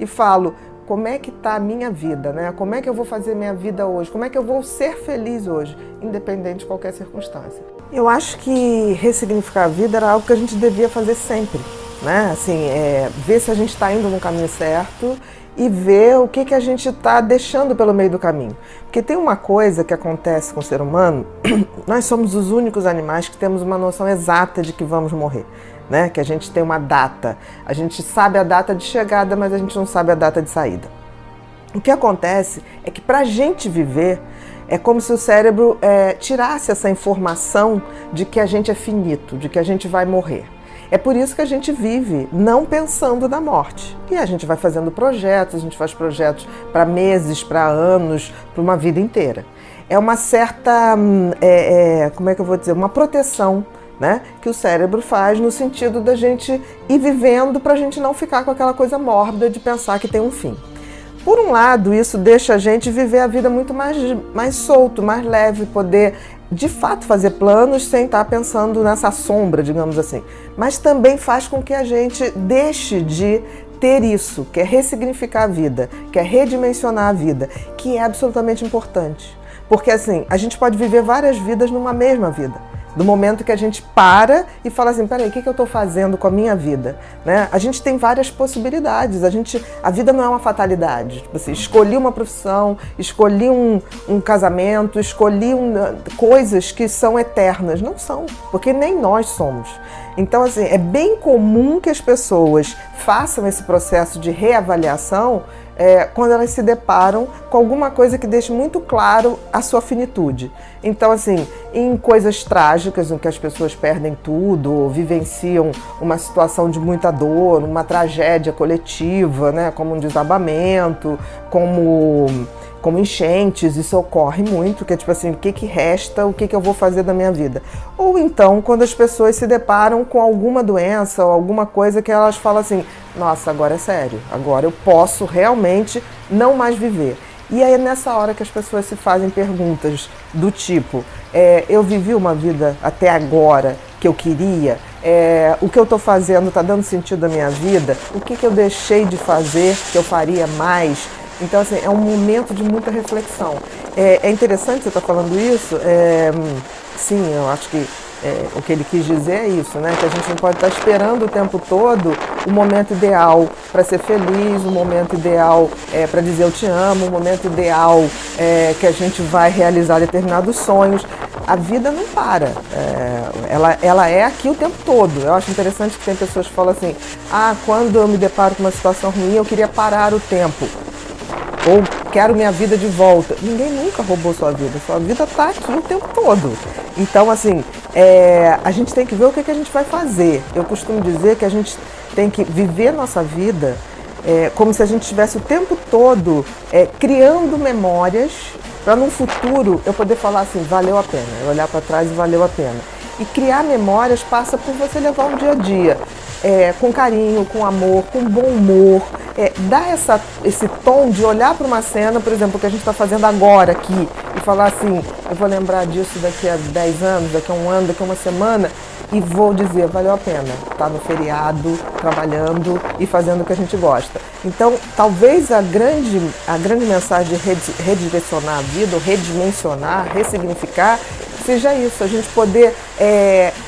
e falo, como é que está a minha vida, né? Como é que eu vou fazer minha vida hoje? Como é que eu vou ser feliz hoje, independente de qualquer circunstância? Eu acho que ressignificar a vida era algo que a gente devia fazer sempre, né? Assim, ver se a gente está indo no caminho certo e ver o que a gente está deixando pelo meio do caminho. Porque tem uma coisa que acontece com o ser humano, nós somos os únicos animais que temos uma noção exata de que vamos morrer. Né? Que a gente tem uma data, a gente sabe a data de chegada, mas a gente não sabe a data de saída. O que acontece é que para a gente viver, é como se o cérebro tirasse essa informação de que a gente é finito, de que a gente vai morrer. É por isso que a gente vive não pensando na morte. E a gente vai fazendo projetos, a gente faz projetos para meses, para anos, para uma vida inteira. É uma certa, como é que eu vou dizer, uma proteção, né, que o cérebro faz no sentido da gente ir vivendo para a gente não ficar com aquela coisa mórbida de pensar que tem um fim. Por um lado, isso deixa a gente viver a vida muito mais solto, mais leve, poder de fato fazer planos sem estar pensando nessa sombra, digamos assim. Mas também faz com que a gente deixe de ter isso, que é ressignificar a vida, que é redimensionar a vida, que é absolutamente importante. Porque assim, a gente pode viver várias vidas numa mesma vida. Do momento que a gente para e fala assim, peraí, o que eu estou fazendo com a minha vida? Né? A gente tem várias possibilidades, a vida não é uma fatalidade. Tipo assim, escolhi uma profissão, escolhi um casamento, escolhi coisas que são eternas. Não são, porque nem nós somos. Então, assim, é bem comum que as pessoas façam esse processo de reavaliação quando elas se deparam com alguma coisa que deixe muito claro a sua finitude. Então, assim, em coisas trágicas, em que as pessoas perdem tudo, ou vivenciam uma situação de muita dor, uma tragédia coletiva, né, como um desabamento, como enchentes, isso ocorre muito, que é tipo assim, o que resta, o que eu vou fazer da minha vida? Ou então, quando as pessoas se deparam com alguma doença ou alguma coisa que elas falam assim, nossa, agora é sério, agora eu posso realmente não mais viver. E aí é nessa hora que as pessoas se fazem perguntas do tipo, eu vivi uma vida até agora que eu queria, o que eu estou fazendo está dando sentido à minha vida, o que eu deixei de fazer que eu faria mais? Então, assim, é um momento de muita reflexão. É interessante você estar falando isso. Sim, eu acho que o que ele quis dizer é isso, né? Que a gente não pode estar esperando o tempo todo o momento ideal para ser feliz, o momento ideal para dizer eu te amo, o momento ideal que a gente vai realizar determinados sonhos. A vida não para, ela é aqui o tempo todo. Eu acho interessante que tem pessoas que falam assim, quando eu me deparo com uma situação ruim, eu queria parar o tempo. Ou quero minha vida de volta. Ninguém nunca roubou sua vida está aqui o tempo todo. Então, assim, a gente tem que ver o que a gente vai fazer. Eu costumo dizer que a gente tem que viver nossa vida como se a gente estivesse o tempo todo criando memórias para no futuro eu poder falar assim, valeu a pena, eu olhar para trás e valeu a pena. E criar memórias passa por você levar um dia a dia com carinho, com amor, com bom humor, dar esse tom de olhar para uma cena, por exemplo, que a gente está fazendo agora aqui, e falar assim, eu vou lembrar disso daqui a 10 anos, daqui a um ano, daqui a uma semana, e vou dizer, valeu a pena estar no feriado, trabalhando e fazendo o que a gente gosta. Então, talvez a grande mensagem de redirecionar a vida, ou redimensionar, ressignificar, seja isso, a gente poder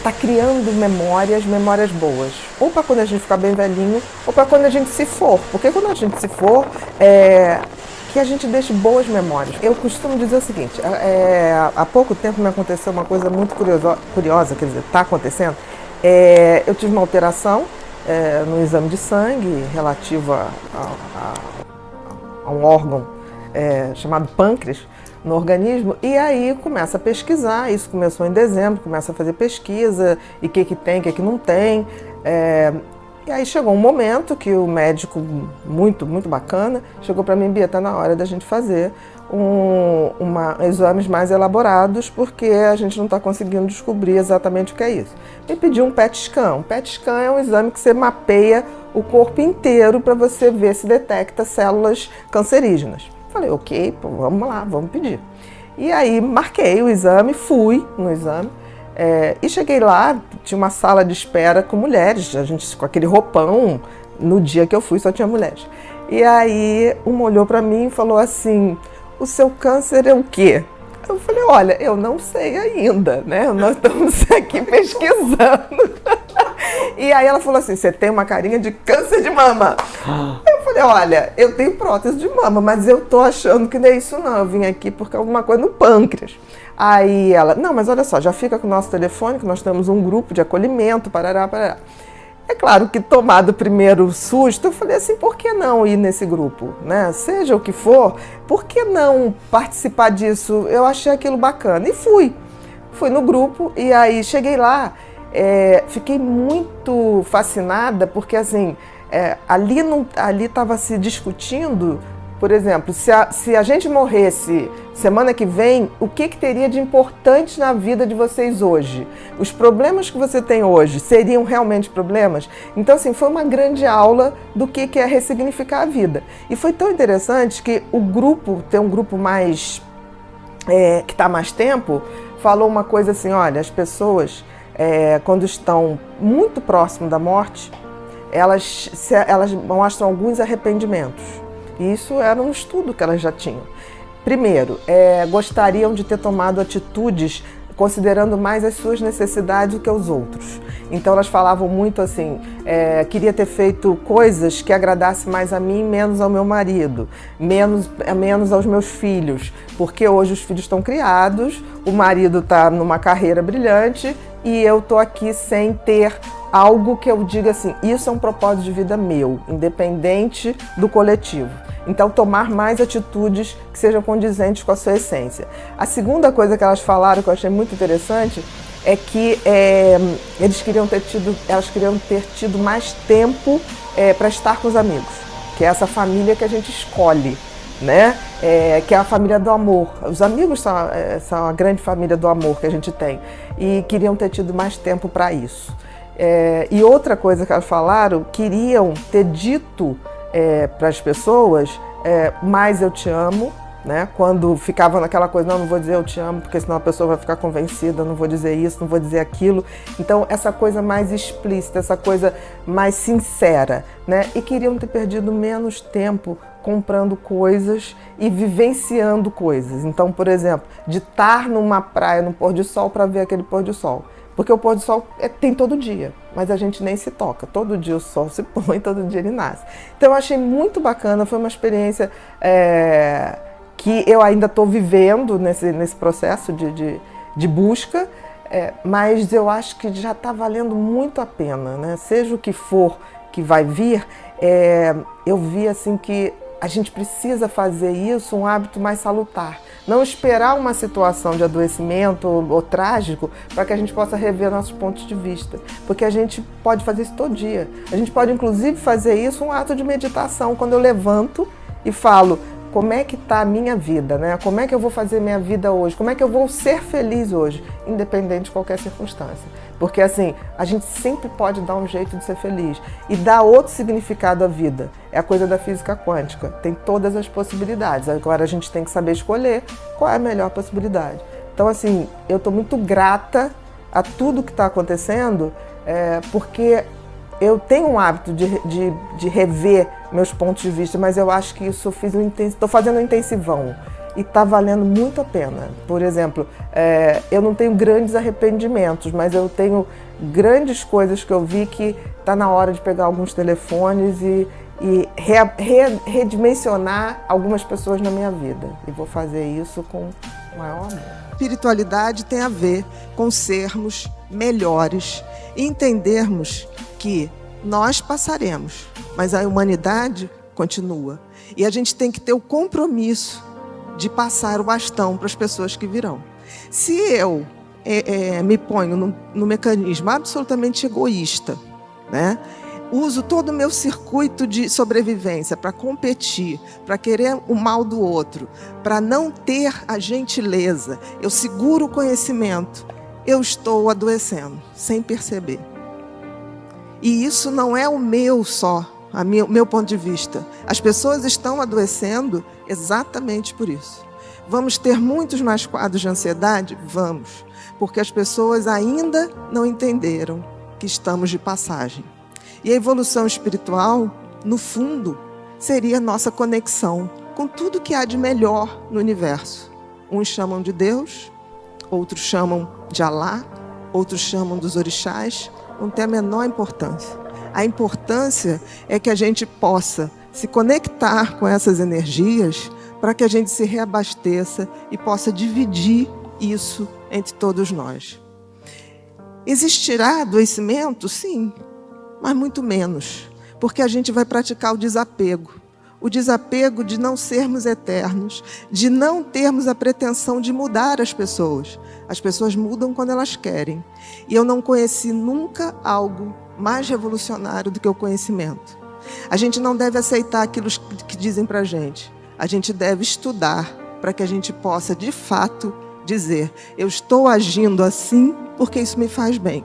tá criando memórias boas. Ou para quando a gente ficar bem velhinho, ou para quando a gente se for. Porque quando a gente se for, que a gente deixe boas memórias. Eu costumo dizer o seguinte, há pouco tempo me aconteceu uma coisa muito curiosa, quer dizer, está acontecendo. Eu tive uma alteração no exame de sangue relativo a um órgão chamado pâncreas, no organismo, e aí começa a pesquisar, isso começou em dezembro, começa a fazer pesquisa, e o que tem, o que não tem, e aí chegou um momento que o médico, muito, muito bacana, chegou para mim, Bia, está na hora da gente fazer exames mais elaborados, porque a gente não está conseguindo descobrir exatamente o que é isso. Me pediu um PET scan. Um PET scan é um exame que você mapeia o corpo inteiro para você ver se detecta células cancerígenas. Falei, ok, pô, vamos lá, vamos pedir. E aí marquei o exame, fui no exame e cheguei lá, tinha uma sala de espera com mulheres, a gente com aquele roupão, no dia que eu fui só tinha mulheres. E aí uma olhou para mim e falou assim: o seu câncer é o quê? Eu falei: olha, eu não sei ainda, né? Nós estamos aqui pesquisando. E aí ela falou assim: você tem uma carinha de câncer de mama. Eu falei: olha, eu tenho prótese de mama, mas eu tô achando que não é isso não. Eu vim aqui porque é alguma coisa no pâncreas. Aí ela: não, mas olha só, já fica com o nosso telefone, que nós temos um grupo de acolhimento, parará, parará. É claro que, tomado o primeiro susto, eu falei assim: por que não ir nesse grupo, né? Seja o que for, por que não participar disso? Eu achei aquilo bacana e fui no grupo. E aí cheguei lá, fiquei muito fascinada, porque assim, ali estava se discutindo, por exemplo, se a gente morresse semana que vem, o que teria de importante na vida de vocês hoje? Os problemas que você tem hoje seriam realmente problemas? Então, assim, foi uma grande aula do que é ressignificar a vida. E foi tão interessante que o grupo, tem um grupo mais que está há mais tempo, falou uma coisa assim: olha, as pessoas, quando estão muito próximo da morte, elas mostram alguns arrependimentos. E isso era um estudo que elas já tinham. Primeiro, gostariam de ter tomado atitudes considerando mais as suas necessidades do que os outros. Então elas falavam muito assim: queria ter feito coisas que agradassem mais a mim, menos ao meu marido, menos aos meus filhos, porque hoje os filhos estão criados, o marido está numa carreira brilhante e eu estou aqui sem ter algo que eu diga assim: isso é um propósito de vida meu, independente do coletivo. Então, tomar mais atitudes que sejam condizentes com a sua essência. A segunda coisa que elas falaram, que eu achei muito interessante, é que elas queriam ter tido mais tempo para estar com os amigos, que é essa família que a gente escolhe, né? Que é a família do amor. Os amigos são a grande família do amor que a gente tem, e queriam ter tido mais tempo para isso. E outra coisa que elas falaram, queriam ter dito para as pessoas: mais eu te amo, né? Quando ficavam naquela coisa: não vou dizer eu te amo, porque senão a pessoa vai ficar convencida, não vou dizer isso, não vou dizer aquilo. Então, essa coisa mais explícita, essa coisa mais sincera, né? E queriam ter perdido menos tempo comprando coisas e vivenciando coisas. Então, por exemplo, de estar numa praia no pôr do sol para ver aquele pôr do sol. Porque o pôr do sol tem todo dia, mas a gente nem se toca. Todo dia o sol se põe, todo dia ele nasce. Então eu achei muito bacana, foi uma experiência que eu ainda estou vivendo nesse processo de busca, mas eu acho que já está valendo muito a pena, né? Seja o que for que vai vir, eu vi assim que a gente precisa fazer isso um hábito mais salutar. Não esperar uma situação de adoecimento ou trágico para que a gente possa rever nossos pontos de vista. Porque a gente pode fazer isso todo dia. A gente pode, inclusive, fazer isso um ato de meditação. Quando eu levanto e falo: como é que está a minha vida, né? Como é que eu vou fazer minha vida hoje? Como é que eu vou ser feliz hoje? Independente de qualquer circunstância. Porque, assim, a gente sempre pode dar um jeito de ser feliz e dar outro significado à vida. É a coisa da física quântica. Tem todas as possibilidades. Agora a gente tem que saber escolher qual é a melhor possibilidade. Então, assim, eu estou muito grata a tudo que está acontecendo, porque eu tenho um hábito de rever meus pontos de vista, mas eu acho que isso estou fazendo um intensivão. E está valendo muito a pena. Por exemplo, eu não tenho grandes arrependimentos, mas eu tenho grandes coisas que eu vi que está na hora de pegar alguns telefones e redimensionar algumas pessoas na minha vida. E vou fazer isso com o maior amor. Espiritualidade tem a ver com sermos melhores e entendermos que nós passaremos, mas a humanidade continua. E a gente tem que ter o compromisso de passar o bastão para as pessoas que virão. Se eu me ponho no mecanismo absolutamente egoísta, né? Uso todo o meu circuito de sobrevivência para competir, para querer o mal do outro, para não ter a gentileza, eu seguro o conhecimento, eu estou adoecendo, sem perceber. E isso não é o meu só, o meu ponto de vista. As pessoas estão adoecendo exatamente por isso. Vamos ter muitos mais quadros de ansiedade? Vamos, porque as pessoas ainda não entenderam que estamos de passagem. E a evolução espiritual, no fundo, seria a nossa conexão com tudo que há de melhor no universo. Uns chamam de Deus, outros chamam de Alá, outros chamam dos orixás, não tem a menor importância. A importância é que a gente possa se conectar com essas energias para que a gente se reabasteça e possa dividir isso entre todos nós. Existirá adoecimento? Sim, mas muito menos, porque a gente vai praticar o desapego. O desapego de não sermos eternos, de não termos a pretensão de mudar as pessoas. As pessoas mudam quando elas querem. E eu não conheci nunca algo mais revolucionário do que o conhecimento. A gente não deve aceitar aquilo que dizem para a gente. A gente deve estudar para que a gente possa, de fato, dizer: eu estou agindo assim porque isso me faz bem.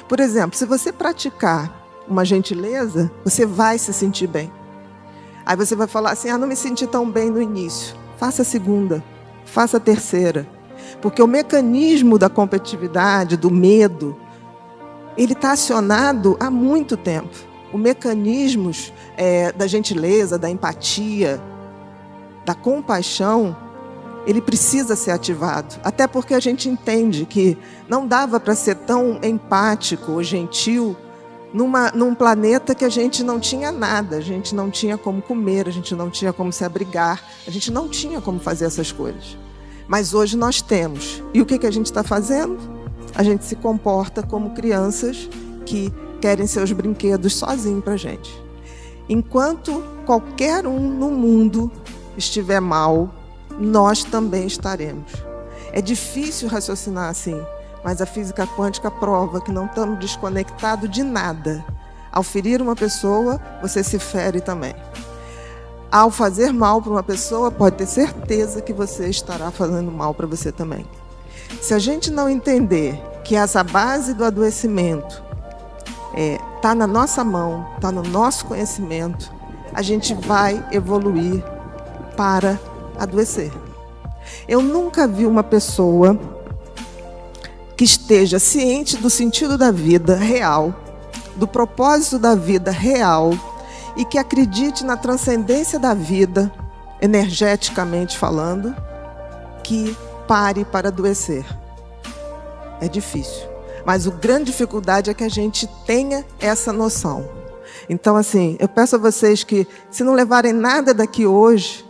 Por exemplo, se você praticar uma gentileza, você vai se sentir bem. Aí você vai falar assim: não me senti tão bem no início. Faça a segunda, faça a terceira. Porque o mecanismo da competitividade, do medo, ele está acionado há muito tempo. Os mecanismos da gentileza, da empatia, da compaixão, ele precisa ser ativado. Até porque a gente entende que não dava para ser tão empático ou gentil num planeta que a gente não tinha nada, a gente não tinha como comer, a gente não tinha como se abrigar, a gente não tinha como fazer essas coisas. Mas hoje nós temos. E o que a gente está fazendo? A gente se comporta como crianças que querem seus brinquedos sozinhos para a gente. Enquanto qualquer um no mundo estiver mal, nós também estaremos. É difícil raciocinar assim, mas a física quântica prova que não estamos desconectados de nada. Ao ferir uma pessoa, você se fere também. Ao fazer mal para uma pessoa, pode ter certeza que você estará fazendo mal para você também. Se a gente não entender que essa base do adoecimento está na nossa mão, está no nosso conhecimento, a gente vai evoluir para adoecer. Eu nunca vi uma pessoa que esteja ciente do sentido da vida real, do propósito da vida real, e que acredite na transcendência da vida, energeticamente falando, que pare para adoecer. É difícil. Mas a grande dificuldade é que a gente tenha essa noção. Então, assim, eu peço a vocês que, se não levarem nada daqui hoje,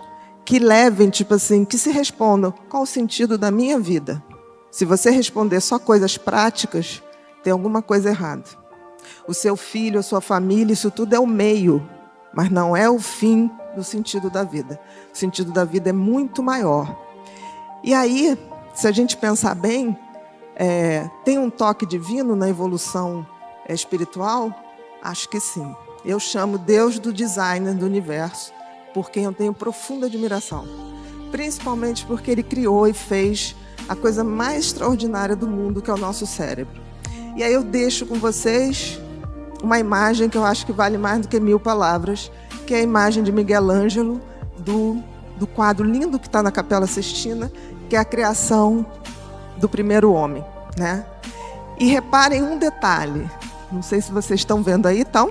que levem, que se respondam: qual o sentido da minha vida? Se você responder só coisas práticas, tem alguma coisa errada. O seu filho, a sua família, isso tudo é o meio, mas não é o fim do sentido da vida. O sentido da vida é muito maior. E aí, se a gente pensar bem, tem um toque divino na evolução espiritual? Acho que sim. Eu chamo Deus do designer do universo, por quem eu tenho profunda admiração. Principalmente porque ele criou e fez a coisa mais extraordinária do mundo, que é o nosso cérebro. E aí eu deixo com vocês uma imagem que eu acho que vale mais do que 1000 palavras, que é a imagem de Miguel Ângelo, do quadro lindo que está na Capela Sistina, que é a criação do primeiro homem, né? E reparem um detalhe, não sei se vocês estão vendo aí, estão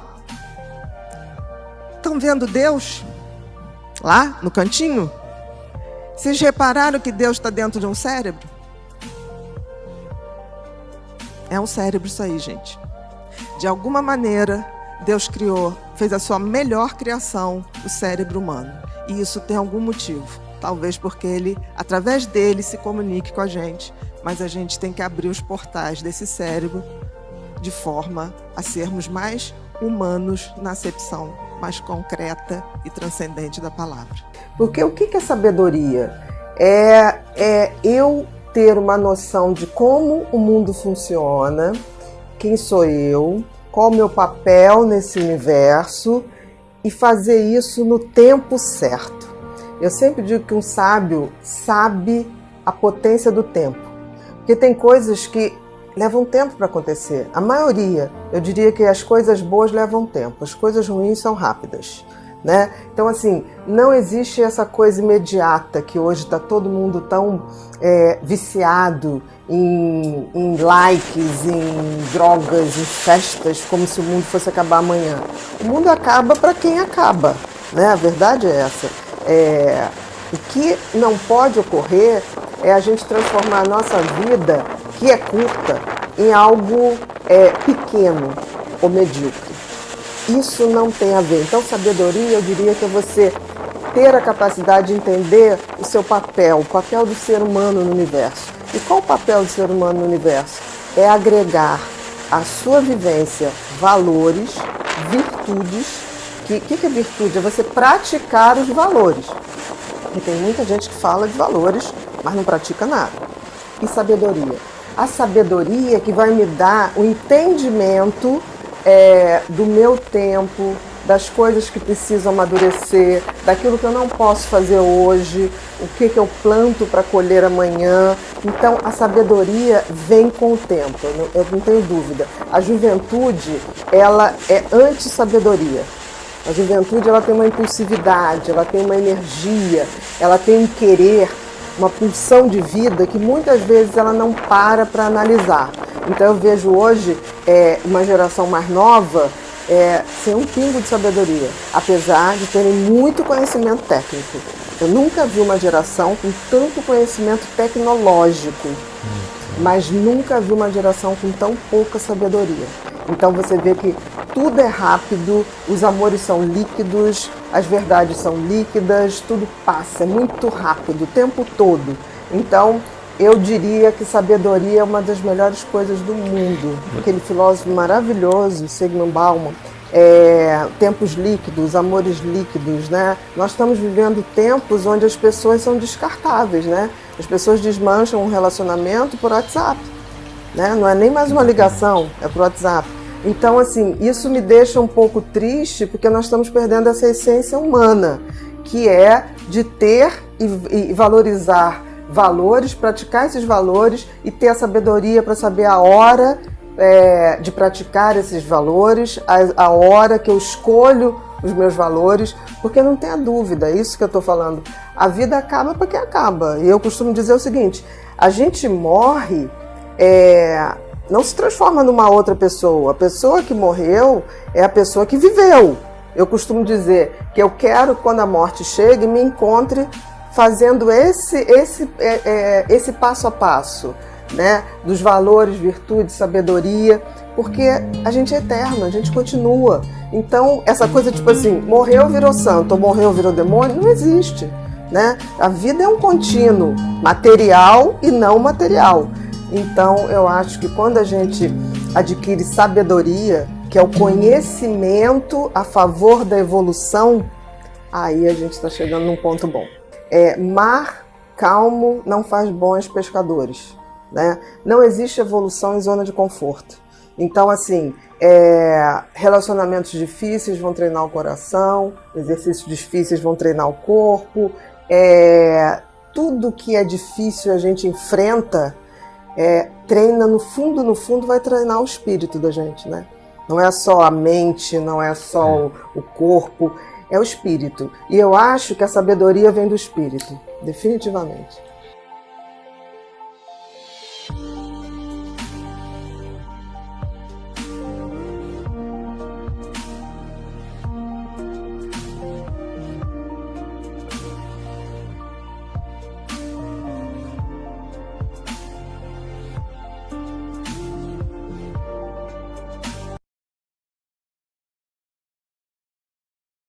vendo Deus lá no cantinho? Vocês repararam que Deus está dentro de um cérebro? É um cérebro isso aí, gente. De alguma maneira, Deus fez a sua melhor criação, o cérebro humano. E isso tem algum motivo. Talvez porque ele, através dele, se comunique com a gente. Mas a gente tem que abrir os portais desse cérebro de forma a sermos mais humanos na acepção mais concreta e transcendente da palavra. Porque o que é sabedoria? É eu ter uma noção de como o mundo funciona, quem sou eu, qual o meu papel nesse universo e fazer isso no tempo certo. Eu sempre digo que um sábio sabe a potência do tempo, porque tem coisas que levam tempo para acontecer. A maioria, eu diria que as coisas boas levam tempo, as coisas ruins são rápidas, né? Então, assim, não existe essa coisa imediata que hoje está todo mundo tão viciado em likes, em drogas, em festas, como se o mundo fosse acabar amanhã. O mundo acaba para quem acaba. né? A verdade é essa. O que não pode ocorrer é a gente transformar a nossa vida, que é curta, em algo pequeno ou medíocre. Isso não tem a ver. Então, sabedoria, eu diria que é você ter a capacidade de entender o seu papel, o papel do ser humano no universo. E qual o papel do ser humano no universo? É agregar à sua vivência valores, virtudes. O que é virtude? É você praticar os valores. E tem muita gente que fala de valores, mas não pratica nada. E sabedoria? A sabedoria que vai me dar o entendimento do meu tempo, das coisas que precisam amadurecer, daquilo que eu não posso fazer hoje, o que eu planto para colher amanhã. Então, a sabedoria vem com o tempo, eu não tenho dúvida. A juventude, ela é anti-sabedoria. A juventude, ela tem uma impulsividade, ela tem uma energia, ela tem um querer, uma pulsão de vida que muitas vezes ela não para analisar. Então eu vejo hoje uma geração mais nova sem um pingo de sabedoria, apesar de terem muito conhecimento técnico. Eu nunca vi uma geração com tanto conhecimento tecnológico, mas nunca vi uma geração com tão pouca sabedoria. Então você vê que tudo é rápido, os amores são líquidos, as verdades são líquidas, tudo passa, é muito rápido, o tempo todo. Então, eu diria que sabedoria é uma das melhores coisas do mundo. Aquele filósofo maravilhoso, Zygmunt Bauman, tempos líquidos, amores líquidos, né? Nós estamos vivendo tempos onde as pessoas são descartáveis, né? As pessoas desmancham um relacionamento por WhatsApp, né? Não é nem mais uma ligação, é por WhatsApp. Então, assim, isso me deixa um pouco triste, porque nós estamos perdendo essa essência humana, que é de ter e valorizar valores, praticar esses valores e ter a sabedoria para saber a hora de praticar esses valores, a hora que eu escolho os meus valores, porque não tenha dúvida, é isso que eu estou falando. A vida acaba para quem acaba. E eu costumo dizer o seguinte, a gente morre, não se transforma numa outra pessoa. A pessoa que morreu é a pessoa que viveu. Eu costumo dizer que eu quero, quando a morte chegue, me encontre fazendo esse passo a passo, né? Dos valores, virtudes, sabedoria, porque a gente é eterno, a gente continua. Então, essa coisa tipo assim, morreu, virou santo, ou morreu, virou demônio, não existe, né? A vida é um contínuo, material e não material. Então, eu acho que quando a gente adquire sabedoria, que é o conhecimento a favor da evolução, aí a gente está chegando num ponto bom. Mar calmo não faz bons pescadores, né? Não existe evolução em zona de conforto. Então, assim, relacionamentos difíceis vão treinar o coração, exercícios difíceis vão treinar o corpo, tudo que é difícil a gente enfrenta, treina no fundo vai treinar o espírito da gente, né? Não é só a mente, não é só o corpo, é o espírito. E eu acho que a sabedoria vem do espírito, definitivamente.